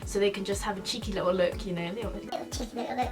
so they can just have a cheeky little look, you know, little cheeky little look.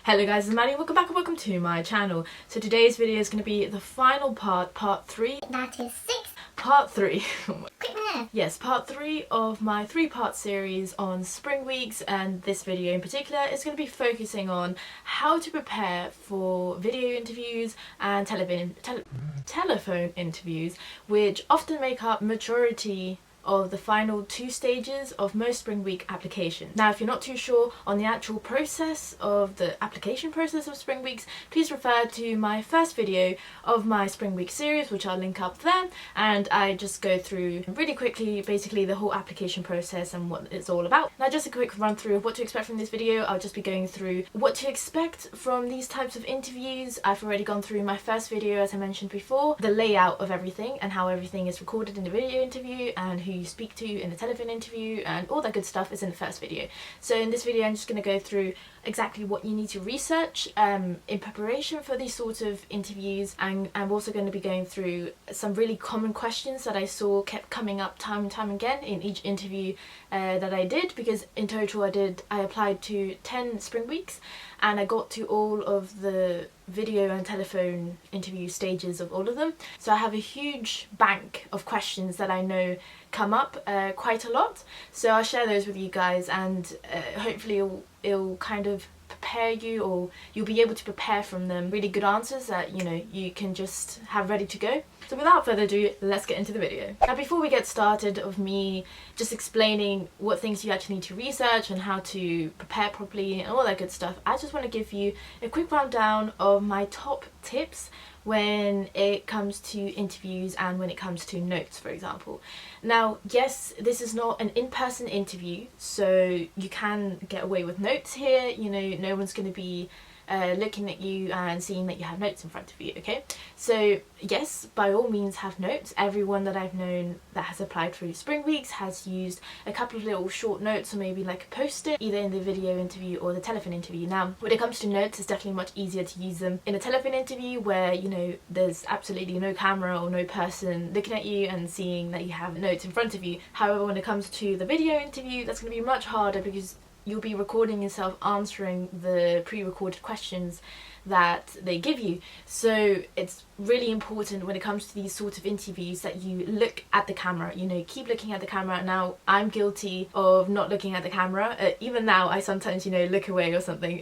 Hello guys, it's Maddie, welcome back and welcome to my channel. So today's video is going to be the final part 3. That is 6. Part 3. Quick there. Yes, part 3 of my 3-part series on spring weeks, and this video in particular is going to be focusing on how to prepare for video interviews and telephone interviews, which often make up majority of the final 2 stages of most spring week applications. Now, if you're not too sure on the actual process of the application process of spring weeks, please refer to my first video of my spring week series, which I'll link up there, and I just go through really quickly basically the whole application process and what it's all about. Now, just a quick run through of what to expect from this video. I'll just be going through what to expect from these types of interviews. I've already gone through my first video, as I mentioned before, the layout of everything and how everything is recorded in the video interview and who you speak to in the telephone interview, and all that good stuff is in the first video. So in this video I'm just going to go through exactly what you need to research in preparation for these sorts of interviews, and I'm also going to be going through some really common questions that I saw kept coming up time and time again in each interview that I did, because in total I applied to 10 spring weeks and I got to all of the video and telephone interview stages of all of them. So I have a huge bank of questions that I know come up quite a lot, so I'll share those with you guys, and hopefully it'll kind of prepare you, or you'll be able to prepare from them really good answers that you can just have ready to go. So without further ado, let's get into the video. Now, before we get started of me just explaining what things you actually need to research and how to prepare properly and all that good stuff, I just want to give you a quick rundown of my top tips when it comes to interviews and when it comes to notes, for example. Now, yes, this is not an in-person interview, so you can get away with notes here. No one's going to be looking at you and seeing that you have notes in front of you, okay? So yes, by all means have notes. Everyone that I've known that has applied through spring weeks has used a couple of little short notes, or maybe like a post-it, either in the video interview or the telephone interview. Now, when it comes to notes, it's definitely much easier to use them in a telephone interview where there's absolutely no camera or no person looking at you and seeing that you have notes in front of you. However, when it comes to the video interview, that's going to be much harder because you'll be recording yourself answering the pre-recorded questions that they give you. So it's really important when it comes to these sort of interviews that you look at the camera, keep looking at the camera. Now, I'm guilty of not looking at the camera. Even now, I sometimes, look away or something.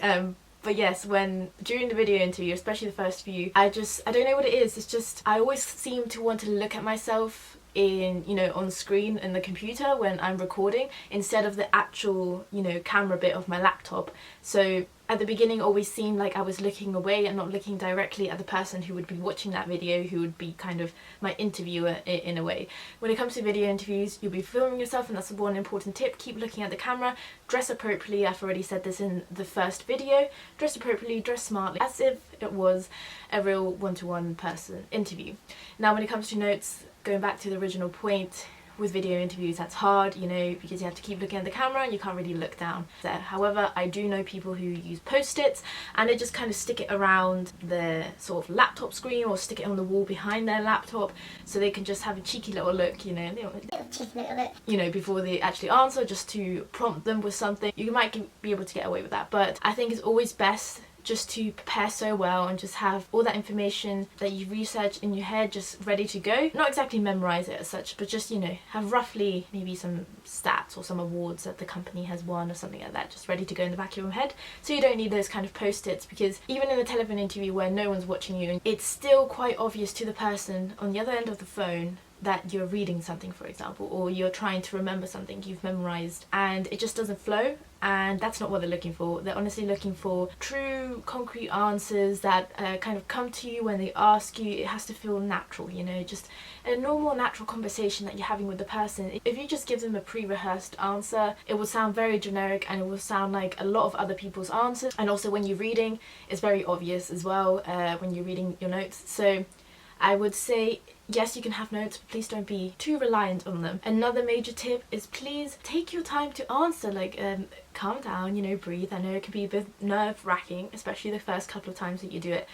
But yes, during the video interview, especially the first few, I don't know what it is. It's just, I always seem to want to look at myself on screen in the computer when I'm recording, instead of the actual camera bit of my laptop. So at the beginning, it always seemed like I was looking away and not looking directly at the person who would be watching that video, who would be kind of my interviewer in a way. When it comes to video interviews, you'll be filming yourself, and that's one important tip. Keep looking at the camera, dress appropriately. I've already said this in the first video. Dress appropriately, dress smartly, as if it was a real one-to-one person interview. Now, when it comes to notes, going back to the original point, with video interviews that's hard, because you have to keep looking at the camera and you can't really look down. However, I do know people who use post-its and they just kind of stick it around their sort of laptop screen or stick it on the wall behind their laptop, so they can just have a cheeky little look, cheeky little look, before they actually answer, just to prompt them with something. You might be able to get away with that, but I think it's always best just to prepare so well and just have all that information that you research in your head just ready to go. Not exactly memorize it as such, but just have roughly maybe some stats or some awards that the company has won or something like that just ready to go in the back of your head, so you don't need those kind of post-its. Because even in a telephone interview where no one's watching you, it's still quite obvious to the person on the other end of the phone that you're reading something, for example, or you're trying to remember something you've memorized, and it just doesn't flow. And that's not what they're looking for. They're honestly looking for true, concrete answers that kind of come to you when they ask you. It has to feel natural, just a normal, natural conversation that you're having with the person. If you just give them a pre-rehearsed answer, it will sound very generic and it will sound like a lot of other people's answers. And also when you're reading, it's very obvious as well when you're reading your notes. So I would say yes, you can have notes, but please don't be too reliant on them. Another major tip is please take your time to answer. Calm down, breathe. I know it can be a bit nerve-wracking, especially the first couple of times that you do it,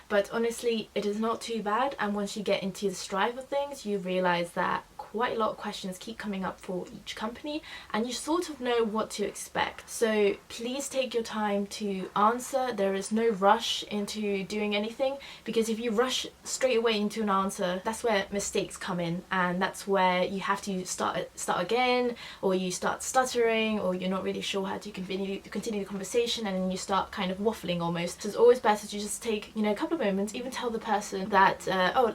but honestly it is not too bad, and once you get into the stride of things you realize that quite a lot of questions keep coming up for each company and you sort of know what to expect. So please take your time to answer. There is no rush into doing anything, because if you rush straight away into an answer, that's where mistakes come in, and that's where you have to start again, or you start stuttering, or you're not really sure how to continue the conversation, and then you start kind of waffling almost. So it's always better to just take a couple of moments, even tell the person that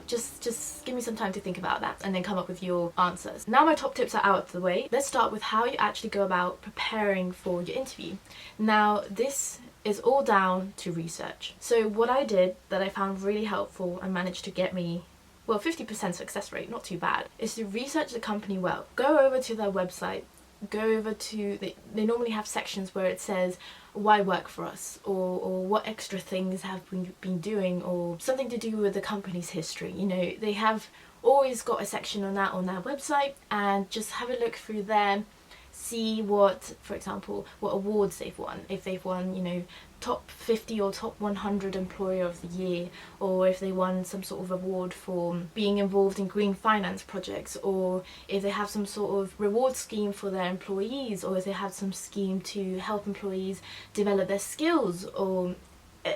just give me some time to think about that, and then come up with your answers. Now my top tips are out of the way, let's start with how you actually go about preparing for your interview. Now this is all down to research. So what I did that I found really helpful and managed to get me 50% success rate, not too bad, is to research the company well. Go over to their website, go over to they normally have sections where it says why work for us, or what extra things have we been doing, or something to do with the company's history. They have always got a section on that on their website, and just have a look through there, see what, for example, what awards they've won. If they've won top 50 or top 100 employer of the year, or if they won some sort of award for being involved in green finance projects, or if they have some sort of reward scheme for their employees, or if they have some scheme to help employees develop their skills, or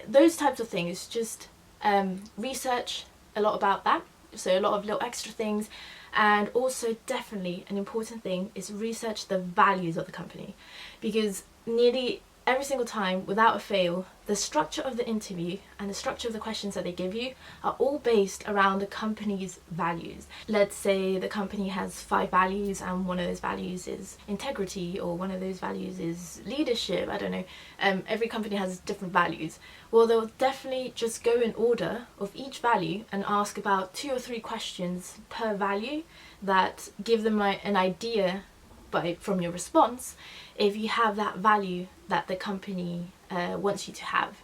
those types of things. Just research a lot about that, so a lot of little extra things. And also definitely an important thing is research the values of the company, because nearly every single time, without a fail, the structure of the interview and the structure of the questions that they give you are all based around the company's values. Let's say the company has 5 values and one of those values is integrity, or one of those values is leadership. I don't know. Every company has different values. Well, they'll definitely just go in order of each value and ask about 2 or 3 questions per value that give them an idea from your response if you have that value that the company wants you to have.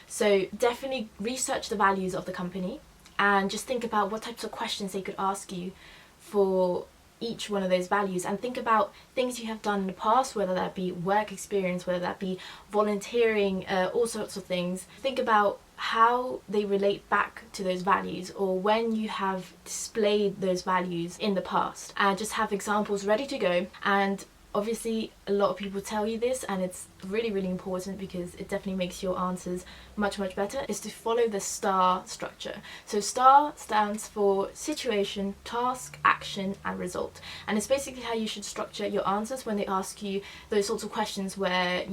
So definitely research the values of the company, and just think about what types of questions they could ask you for each one of those values, and think about things you have done in the past, whether that be work experience, whether that be volunteering, all sorts of things. Think about how they relate back to those values, or when you have displayed those values in the past, and just have examples ready to go. And obviously a lot of people tell you this, and it's really, really important because it definitely makes your answers much better, is to follow the STAR structure. So STAR stands for situation, task, action and result, and it's basically how you should structure your answers when they ask you those sorts of questions where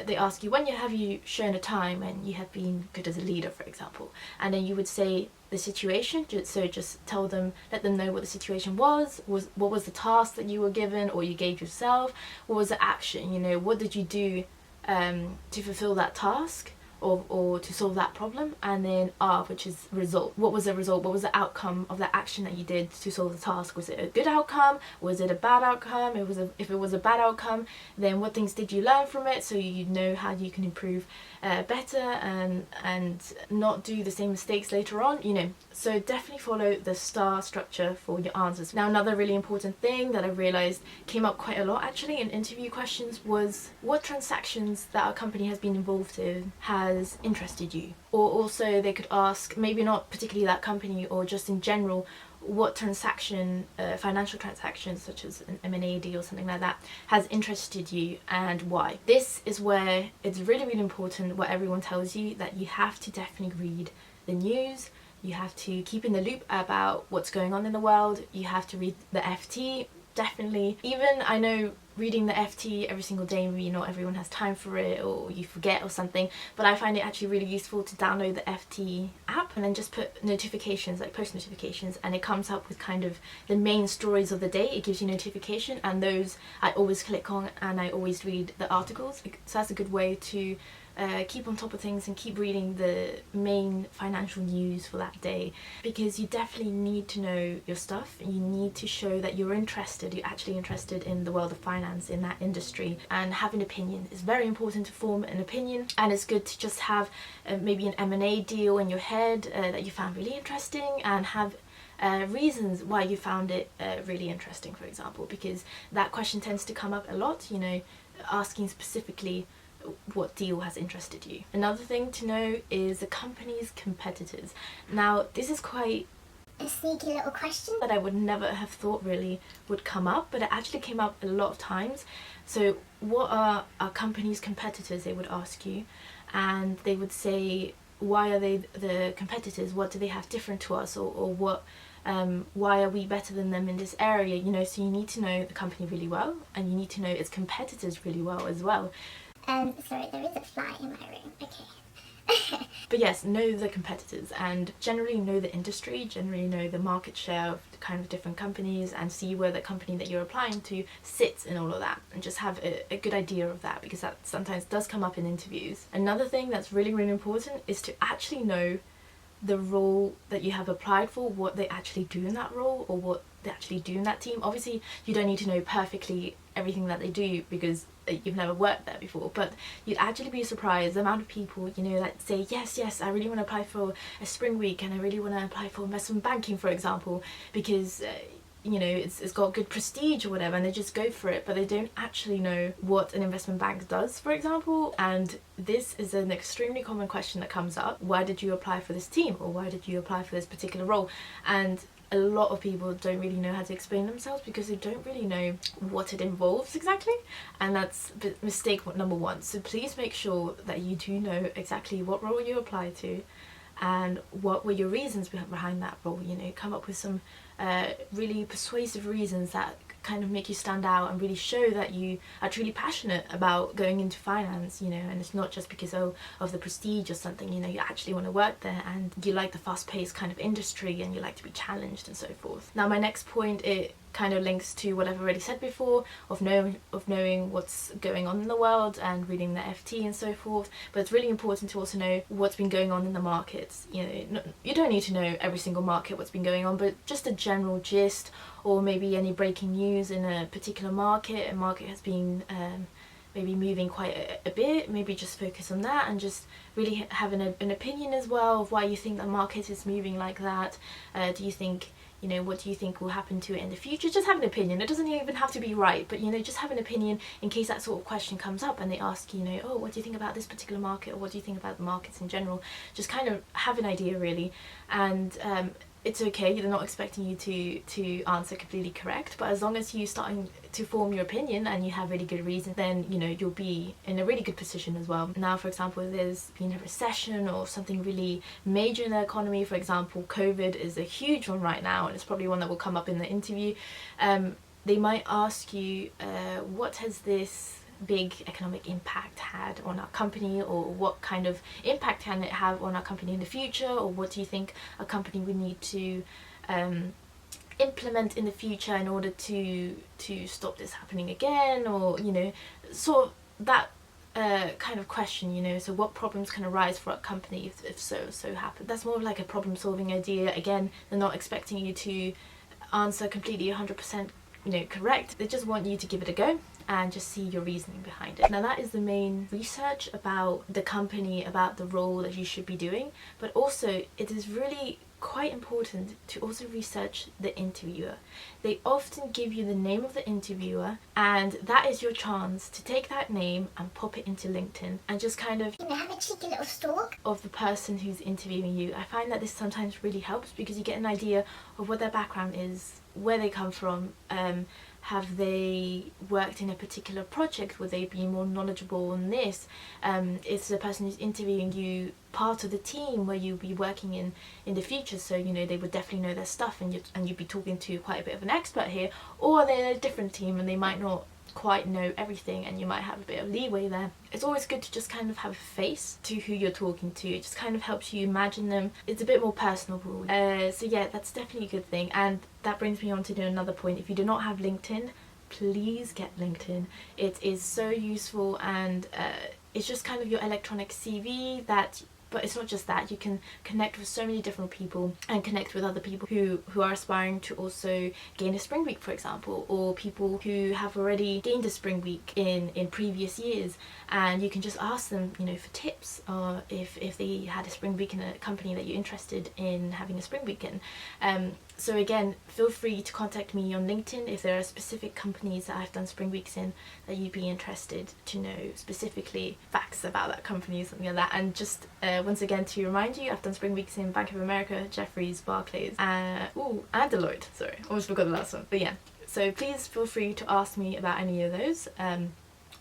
they ask you, when have you shown a time when you have been good as a leader, for example, and then you would say the situation. So just let them know what the situation was what was the task that you were given or you gave yourself, what was the action, what did you do to fulfill that task, or to solve that problem, and then R, which is result. What was the result? What was the outcome of that action that you did to solve the task? Was it a good outcome? Was it a bad outcome? If it was a bad outcome, then what things did you learn from it, so you know how you can improve better and not do the same mistakes later on. So definitely follow the STAR structure for your answers. Now another really important thing that I realized came up quite a lot actually in interview questions was what transactions that our company has been involved in has interested you. Or also they could ask, maybe not particularly that company, or just in general, what transaction, financial transactions such as an M&A deal or something like that, has interested you and why. This is where it's really, really important what everyone tells you, that you have to definitely read the news, you have to keep in the loop about what's going on in the world, you have to read the FT, definitely. Even I know reading the FT every single day, maybe not everyone has time for it, or you forget or something, but I find it actually really useful to download the FT app and then just put notifications, like post notifications, and it comes up with kind of the main stories of the day. It gives you notification, and those I always click on and I always read the articles. So that's a good way to keep on top of things and keep reading the main financial news for that day, because you definitely need to know your stuff. You need to show that you're actually interested in the world of finance, in that industry, and have an opinion. It's very important to form an opinion, and it's good to just have maybe an M&A deal in your head that you found really interesting, and have reasons why you found it really interesting, for example, because that question tends to come up a lot, you know, asking specifically what deal has interested you. Another thing to know is the company's competitors. Now, this is quite A sneaky little question that I would never have thought really would come up, but it actually came up a lot of times. So what are our company's competitors, they would ask you, and they would say, why are they the competitors, what do they have different to us, or what why are we better than them in this area, you know. So you need to know the company really well, and you need to know its competitors really well as well. Sorry, there is a fly in my room. Okay. But yes, know the competitors, and generally know the industry, generally know the market share of the kind of different companies, and see where the company that you're applying to sits in all of that, and just have a good idea of that, because that sometimes does come up in interviews. Another thing that's really, really important is to actually know the role that you have applied for, what they actually do in that role, or what they actually do in that team. Obviously, you don't need to know perfectly everything that they do, because you've never worked there before, but you'd actually be surprised the amount of people, you know, that say, yes, I really want to apply for a spring week, and I really want to apply for investment banking, for example, because you know, it's got good prestige or whatever, and they just go for it, but they don't actually know what an investment bank does, for example. And this is an extremely common question that comes up: why did you apply for this team, or why did you apply for this particular role? And a lot of people don't really know how to explain themselves, because they don't really know what it involves exactly, and that's mistake number one. So please make sure that you do know exactly what role you apply to, and what were your reasons behind that role. You know, come up with some really persuasive reasons that kind of make you stand out and really show that you are truly passionate about going into finance, you know, and it's not just because of the prestige or something. You know, you actually want to work there, and you like the fast-paced kind of industry, and you like to be challenged and so forth. Now, my next point, it kind of links to what I've already said before, of knowing what's going on in the world and reading the FT and so forth. But it's really important to also know what's been going on in the markets. You know, you don't need to know every single market what's been going on, but just a general gist, or maybe any breaking news in a particular market. A market has been maybe moving quite a bit, maybe just focus on that, and just really have an opinion as well of why you think the market is moving like that. Do you think, you know, what do you think will happen to it in the future? Just have an opinion. It doesn't even have to be right, but, you know, just have an opinion in case that sort of question comes up and they ask, you know, oh, what do you think about this particular market, or what do you think about the markets in general? Just kind of have an idea, really. And it's okay, they're not expecting you to answer completely correct, but as long as you're starting to form your opinion and you have really good reason, then, you know, you'll be in a really good position as well. Now, for example, if there's been a recession or something really major in the economy, for example, COVID is a huge one right now, and it's probably one that will come up in the interview. They might ask you, what has this big economic impact had on our company, or what kind of impact can it have on our company in the future, or what do you think a company would need to implement in the future in order to stop this happening again, or, you know, sort of that kind of question, you know. So what problems can arise for our company if so happen. That's more of like a problem solving idea. Again, they're not expecting you to answer completely 100% you know, correct. They just want you to give it a go and just see your reasoning behind it. Now, that is the main research about the company, about the role that you should be doing, but also it is really quite important to also research the interviewer. They often give you the name of the interviewer, and that is your chance to take that name and pop it into LinkedIn and just kind of, you know, have a cheeky little stalk of the person who's interviewing you. I find that this sometimes really helps, because you get an idea of what their background is, where they come from, have they worked in a particular project, would they be more knowledgeable on this, is the person who's interviewing you part of the team where you'll be working in the future, so, you know, they would definitely know their stuff, and you'd be talking to quite a bit of an expert here. Or they're in a different team and they might not quite know everything, and you might have a bit of leeway there. It's always good to just kind of have a face to who you're talking to. It just kind of helps you imagine them. It's a bit more personable. So yeah, that's definitely a good thing. And that brings me on to another point. If you do not have LinkedIn, please get LinkedIn. It is so useful, and it's just kind of your electronic CV that, but it's not just that. You can connect with so many different people and connect with other people who are aspiring to also gain a spring week, for example, or people who have already gained a spring week in previous years, and you can just ask them, you know, for tips, or if they had a spring week in a company that you're interested in having a spring week in. So again, feel free to contact me on LinkedIn if there are specific companies that I've done spring weeks in that you'd be interested to know specifically facts about that company or something like that. And just once again, to remind you, I've done spring weeks in Bank of America, Jefferies, Barclays, and Deloitte. Sorry, almost forgot the last one. But yeah, so please feel free to ask me about any of those.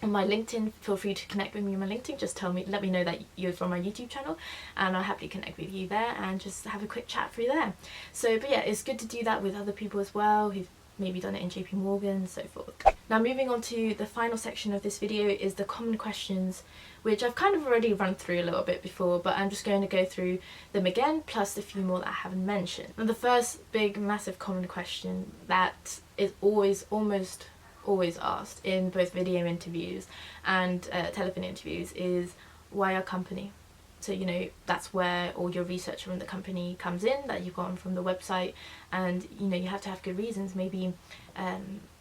On my LinkedIn, feel free to connect with me on my LinkedIn. Just let me know that you're from my YouTube channel, and I'll happily connect with you there and just have a quick chat through there. So, but yeah, it's good to do that with other people as well who've maybe done it in JP Morgan and so forth. Now, moving on to the final section of this video is the common questions, which I've kind of already run through a little bit before, but I'm just going to go through them again, plus a few more that I haven't mentioned. Now, the first big, massive common question that is almost always asked in both video interviews and telephone interviews is, why our company? So, you know, that's where all your research from the company comes in, that you've gotten from the website, and you know, you have to have good reasons. Maybe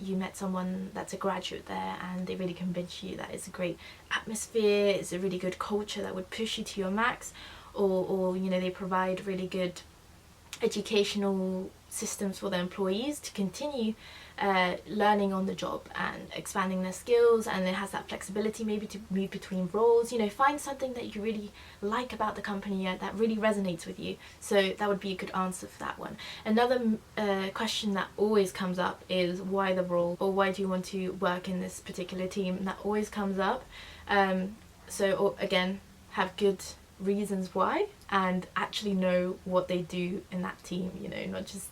you met someone that's a graduate there and they really convince you that it's a great atmosphere, it's a really good culture that would push you to your max, or you know, they provide really good educational systems for their employees to continue learning on the job and expanding their skills, and it has that flexibility maybe to move between roles. You know, find something that you really like about the company that really resonates with you. So that would be a good answer for that one. Another question that always comes up is, why the role, or why do you want to work in this particular team? That always comes up. So again, have good reasons why, and actually know what they do in that team, you know, not just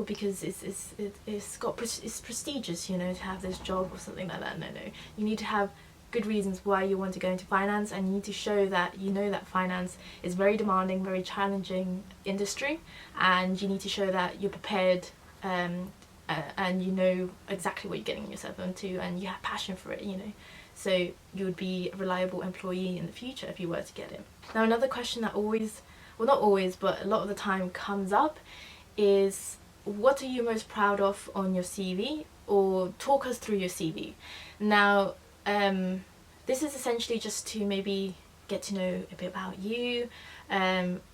because it's prestigious, you know, to have this job or something like that. No, you need to have good reasons why you want to go into finance, and you need to show that you know that finance is very demanding, very challenging industry, and you need to show that you're prepared and you know exactly what you're getting yourself into, and you have passion for it, you know. So you would be a reliable employee in the future if you were to get it. Now, another question that always, well, not always, but a lot of the time comes up is, what are you most proud of on your CV? Or talk us through your CV. Now, this is essentially just to maybe get to know a bit about you.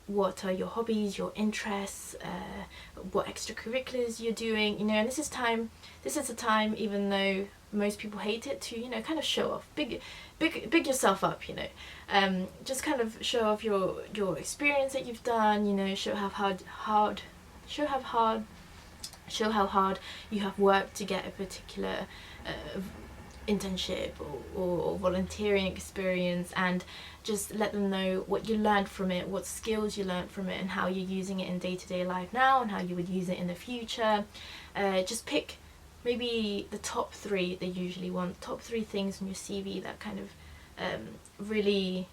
What are your hobbies, your interests, what extracurriculars you're doing, you know. And this is a time, even though most people hate it, to, you know, kind of show off, big yourself up, you know. Just kind of show off your experience that you've done, you know, show how hard you have worked to get a particular internship or volunteering experience, and just let them know what you learned from it, what skills you learned from it, and how you're using it in day-to-day life now, and how you would use it in the future. Just pick maybe the top three. They usually want top three things in your CV that kind of really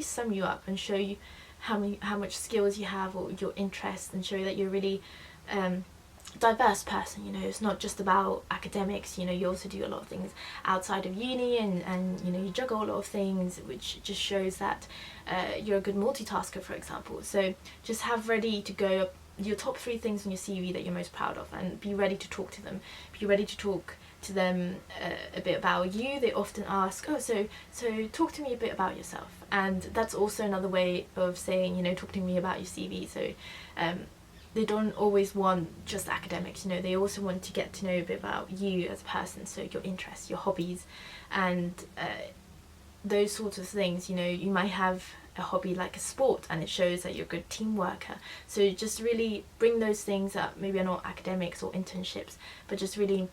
sum you up and show you how much skills you have, or your interests, and show that you're really diverse person. You know, it's not just about academics, you know, you also do a lot of things outside of uni, and you know, you juggle a lot of things, which just shows that you're a good multitasker, for example. So just have ready to go your top three things on your CV that you're most proud of, and be ready to talk to them. Be ready to talk to them a bit about you. They often ask, oh, so talk to me a bit about yourself, and that's also another way of saying, you know, talk to me about your CV. So they don't always want just academics, you know, they also want to get to know a bit about you as a person, so your interests, your hobbies, and those sorts of things. You know, you might have a hobby like a sport, and it shows that you're a good team worker. So just really bring those things that maybe are not academics or internships, but just really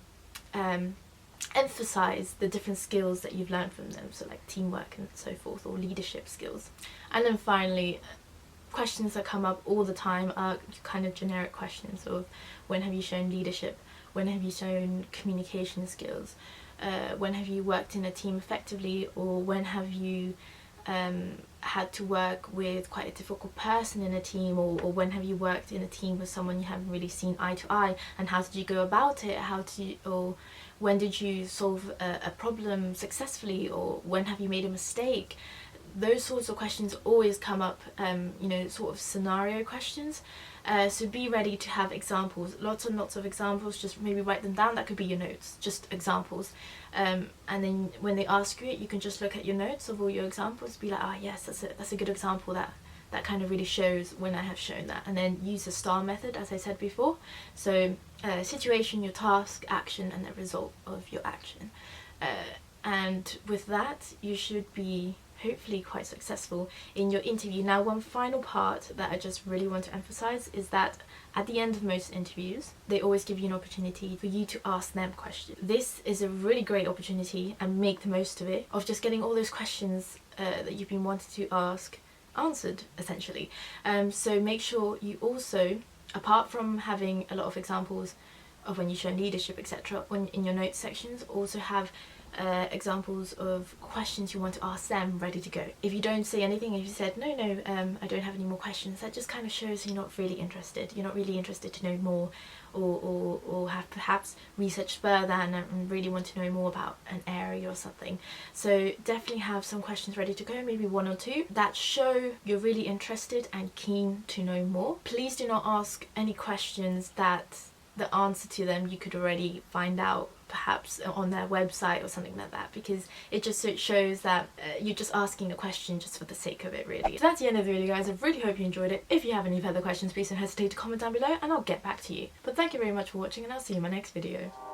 emphasize the different skills that you've learned from them, so like teamwork and so forth, or leadership skills. And then finally, questions that come up all the time are kind of generic questions of, when have you shown leadership, when have you shown communication skills, when have you worked in a team effectively, or when have you had to work with quite a difficult person in a team, or when have you worked in a team with someone you haven't really seen eye to eye, and how did you go about it, or when did you solve a problem successfully, or when have you made a mistake? Those sorts of questions always come up, you know, sort of scenario questions. So be ready to have examples, lots and lots of examples. Just maybe write them down. That could be your notes, just examples. And then when they ask you it, you can just look at your notes of all your examples, be like, ah, yes, that's a good example. That kind of really shows when I have shown that. And then use the STAR method, as I said before. So situation, your task, action, and the result of your action. And with that, you should be hopefully quite successful in your interview. Now, one final part that I just really want to emphasize is that at the end of most interviews, they always give you an opportunity for you to ask them questions. This is a really great opportunity, and make the most of it, of just getting all those questions that you've been wanting to ask answered, essentially. So make sure you also, apart from having a lot of examples of when you show leadership, etc., in your notes sections, also have examples of questions you want to ask them ready to go. If you don't say anything, if you said no, I don't have any more questions, that just kind of shows you're not really interested. You're not really interested to know more, or have perhaps researched further and really want to know more about an area or something. So definitely have some questions ready to go, maybe one or two, that show you're really interested and keen to know more. Please do not ask any questions that the answer to them you could already find out perhaps on their website or something like that, because it just shows that you're just asking a question just for the sake of it, really. So that's the end of the video, guys. I really hope you enjoyed it. If you have any further questions, please don't hesitate to comment down below and I'll get back to you. But thank you very much for watching, and I'll see you in my next video.